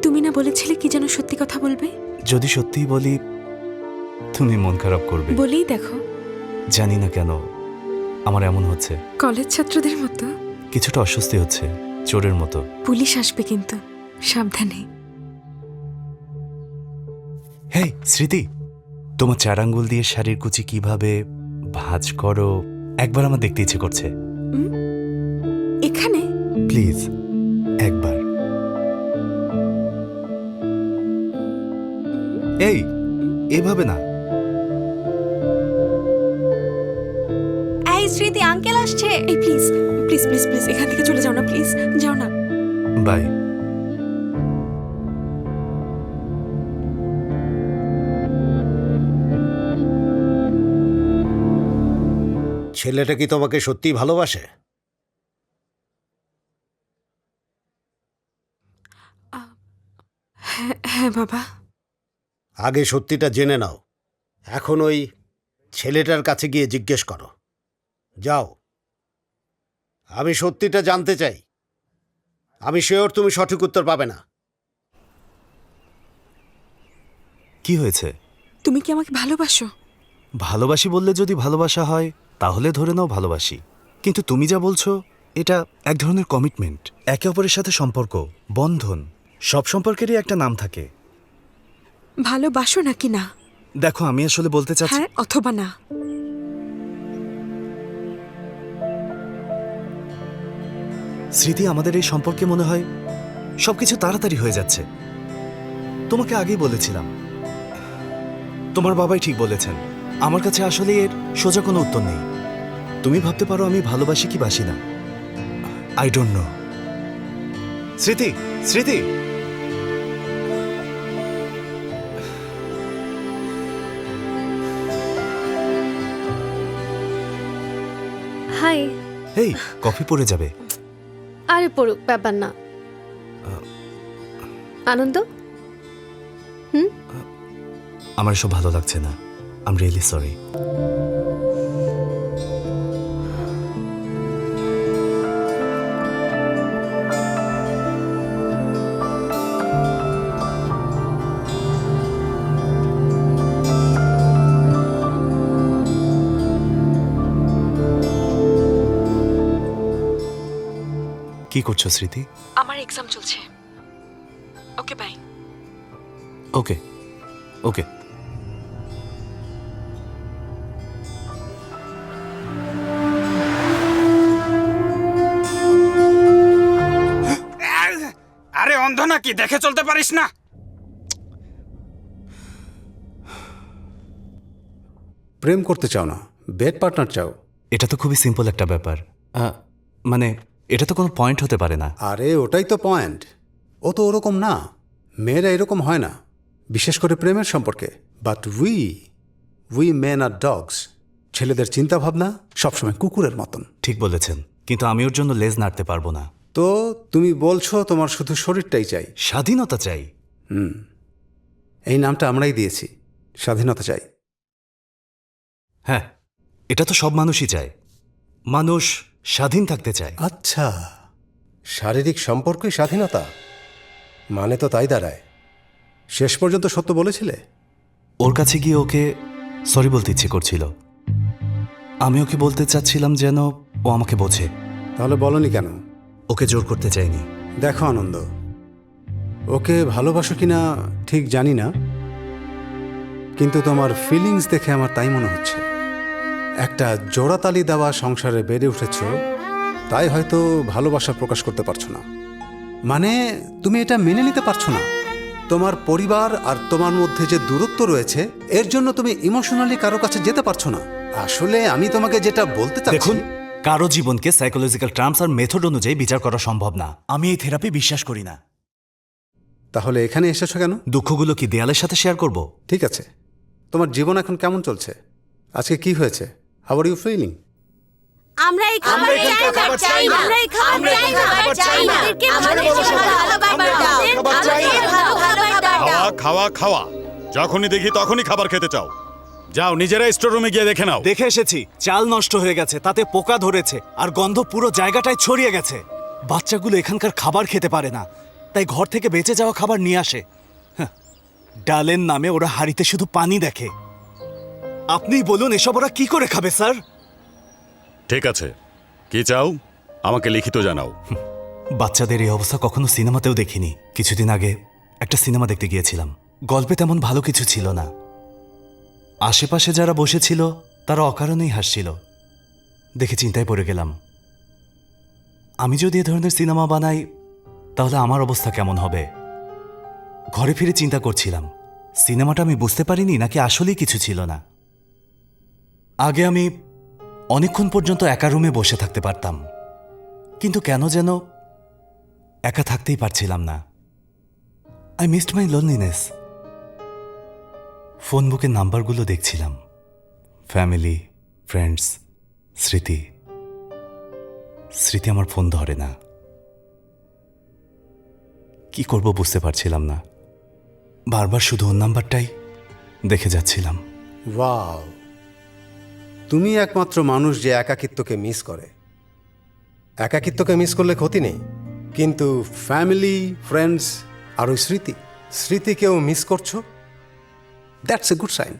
তুমি না বলেছিলে কি যেন সত্যি কথা বলবে? যদি সত্যিই বলি তুমি মন খারাপ করবে। বলেই দেখো। জানি না কেন আমার এমন হচ্ছে। কলেজ ছাত্রদের মতো। কিছুটা অস্বস্তি হচ্ছে, চোরের মতো। পুলিশ আসবে কিন্তু, সাবধানে। হেই স্মৃতি, তোমার 4 আঙ্গুল দিয়ে শাড়ির কুচি কিভাবে ভাঁজ করো একবার আমার দেখতে ইচ্ছে করছে। এখানে প্লিজ একবার। এই এভাবে না। এই স্মৃতি, আঙ্কেল আসছে। এই প্লিজ প্লিজ প্লিজ প্লিজ এখান থেকে চলে যাও না, প্লিজ যাও না। বাই। ছেলেটা কি তোমাকে সত্যিই ভালোবাসে? হ্যাঁ বাবা। আগে সত্যিটা জেনে নাও, এখন ওই ছেলেটার কাছে গিয়ে জিজ্ঞেস করো। যাও, আমি সত্যিটা জানতে চাই। আমি শিওর তুমি সঠিক উত্তর পাবে না। কি হয়েছে? তুমি কি আমাকে ভালোবাসো? ভালোবাসি বললে যদি ভালোবাসা হয় তাহলে ধরে নাও ভালোবাসি, কিন্তু তুমি যা বলছো এটা এক ধরনের কমিটমেন্ট, একে অপরের সাথে সম্পর্ক, বন্ধন। সব সম্পর্কেরই একটা নাম থাকে। ভালোবাসো নাকি না? দেখো আমি আসলে বলতে চাচ্ছি। হ্যাঁ অথবা না। স্মৃতি, আমাদের এই সম্পর্কে মনে হয় সবকিছু তাড়াতাড়ি হয়ে যাচ্ছে। তোমাকে আগেই বলেছিলাম, তোমার বাবাই ঠিক বলেছেন। আমার কাছে আসলে এর সোজা কোনো উত্তর নেই। তুমি ভাবতে পারো আমি ভালোবাসি কি বাসি না, আই ডোন্ট নো। স্মৃতি, স্মৃতি, হাই। এই কফি পড়ে যাবে। আরে পড়ুক, ব্যাপার না। আনন্দ, আমার এসব ভালো লাগছে না। I am really sorry. কি করছো স্মৃতি? আমার এক্সাম চলছে। Okay bye. Okay okay. আরে অন্ধ নাকি, দেখে চলতে পারিস না? প্রেম করতে চাও না, বেড পার্টনার চাও। এটা তো খুবই সিম্পল একটা ব্যাপার। মানে এটা তো কোনো পয়েন্ট হতে পারে না। আরে ওটাই তো পয়েন্ট। ও তো ওরকম না, মেয়েরা এরকম হয় না, বিশেষ করে প্রেমের সম্পর্কে। But we men are dogs. ছেলেদের চিন্তা ভাবনা সবসময় কুকুরের মতন। ঠিক বলেছেন, কিন্তু আমি ওর জন্য লেজ নাড়তে পারবো না। তো তুমি বলছো তোমার শুধু শরীরটাই চাই। স্বাধীনতা চাই। এই নামটা আমরাই দিয়েছি, স্বাধীনতা চাই। হ্যাঁ, এটা তো সব মানুষই চায়। মানুষ স্বাধীন থাকতে চায়। আচ্ছা, শারীরিক সম্পর্কই স্বাধীনতা মানে তো তাই দাঁড়ায়। শেষ পর্যন্ত সত্য বলেছিলে? ওর কাছে গিয়ে ওকে সরি বলতে ইচ্ছে করছিল। আমি ওকে বলতে চাচ্ছিলাম যেন ও আমাকে বোঝে। তাহলে বলনি কেন? ওকে জোর করতে চাইনি। দেখো আনন্দ, ওকে ভালোবাসো কিনা ঠিক জানি না, কিন্তু তোমার ফিলিংস দেখে আমার তাই মনে হচ্ছে। একটা জোড়াতালি দেওয়া সংসারে বেড়ে উঠেছ, তাই হয়তো ভালোবাসা প্রকাশ করতে পারছো না। মানে তুমি এটা মেনে নিতে পারছো না। তোমার পরিবার আর তোমার মধ্যে যে দূরত্ব রয়েছে, এর জন্য তুমি ইমোশনালি কারো কাছে যেতে পারছো না। আসলে আমি তোমাকে যেটা বলতে চাচ্ছি, দেখুন, কারো জীবনকে সাইকোলজিক্যাল টার্মস আর মেথড অনুযায়ী বিচার করা সম্ভব না। আমি এই থেরাপি বিশ্বাস করি না। তাহলে এখানে এসেছো কেন? দুঃখগুলো কি দেয়ালের সাথে শেয়ার করব? ঠিক আছে, তোমার জীবন এখন কেমন চলছে? আজকে কি হয়েছে? How are you feeling? আমরা এই খাবার চাই না, আমরা এই খাবার চাই না, আমাদের ভালো খাবার দাও, আমাদের ভালো খাবার দাও। খাওয়া খাওয়া, যখনই দেখি তখনই খাবার খেতে চাও। যাও নিজেরা স্টোর রুমে গিয়ে দেখে নাও। দেখে এসেছি, চাল নষ্ট হয়ে গেছে, তাতে পোকা ধরেছে আর গন্ধ পুরো জায়গাটায় ছড়িয়ে গেছে। বাচ্চাগুলো এখানকার খাবার খেতে পারে না। তাই ঘর থেকে বেঁচে যাওয়া খাবার নিয়ে আসে। হাহ, ডালের নামে ওরা হাঁড়িতে শুধু পানি দেখে। আপনিই বলুন এসব ওরা কি করে খাবে স্যার? ঠিক আছে, কি চাও আমাকে লিখিত জানাও। বাচ্চাদের এই অবস্থা কখনো সিনেমাতেও দেখিনি। কিছুদিন আগে একটা সিনেমা দেখতে গিয়েছিলাম। গল্পে তেমন ভালো কিছু ছিল না। আশেপাশে যারা বসেছিল তারা অকারণেই হাসছিল। দেখে চিন্তায় পড়ে গেলাম, আমি যদি এ ধরনের সিনেমা বানাই তাহলে আমার অবস্থা কেমন হবে। ঘরে ফিরে চিন্তা করছিলাম, সিনেমাটা আমি বুঝতে পারিনি নাকি আসলেই কিছু ছিল না। আগে আমি অনেকক্ষণ পর্যন্ত একা রুমে বসে থাকতে পারতাম, কিন্তু কেন যেন একা থাকতেই পারছিলাম না। I missed my loneliness. Phone বুকের নাম্বারগুলো দেখছিলাম, ফ্যামিলি, ফ্রেন্ডস, স্মৃতি। স্মৃতি আমার ফোন ধরে না। কি করব বুঝতে পারছিলাম না। বারবার শুধু ওর নাম্বারটাই দেখে যাচ্ছিলাম। ওয়াও, তুমি একমাত্র মানুষ যে একাকিত্বকে মিস করে। একাকিত্বকে মিস করলে ক্ষতি নেই, কিন্তু ফ্যামিলি, ফ্রেন্ডস আর ওই স্মৃতিকেও মিস করছো, দ্যাটস এ গুড সাইন।